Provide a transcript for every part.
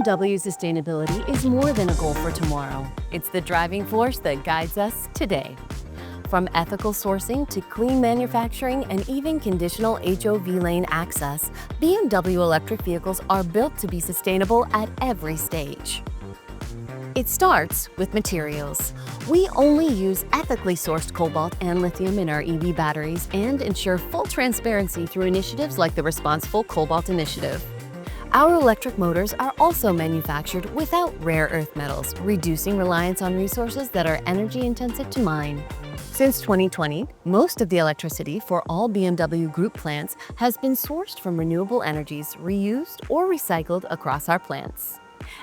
BMW sustainability is more than a goal for tomorrow. It's the driving force that guides us today. From ethical sourcing to clean manufacturing and even conditional HOV lane access, BMW electric vehicles are built to be sustainable at every stage. It starts with materials. We only use ethically sourced cobalt and lithium in our EV batteries and ensure full transparency through initiatives like the Responsible Cobalt Initiative. Our electric motors are also manufactured without rare earth metals, reducing reliance on resources that are energy intensive to mine. Since 2020, most of the electricity for all BMW Group plants has been sourced from renewable energies, reused or recycled across our plants.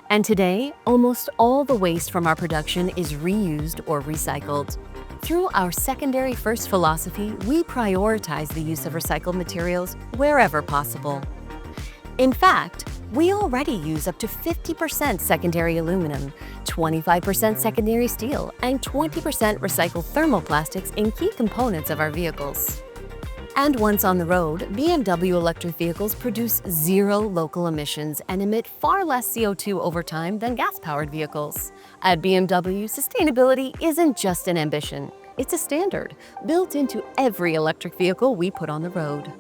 And today, almost all the waste from our production is reused or recycled. Through our secondary first philosophy, we prioritize the use of recycled materials wherever possible. In fact, we already use up to 50% secondary aluminum, 25% secondary steel, and 20% recycled thermoplastics in key components of our vehicles. And once on the road, BMW electric vehicles produce zero local emissions and emit far less CO2 over time than gas-powered vehicles. At BMW, sustainability isn't just an ambition, it's a standard built into every electric vehicle we put on the road.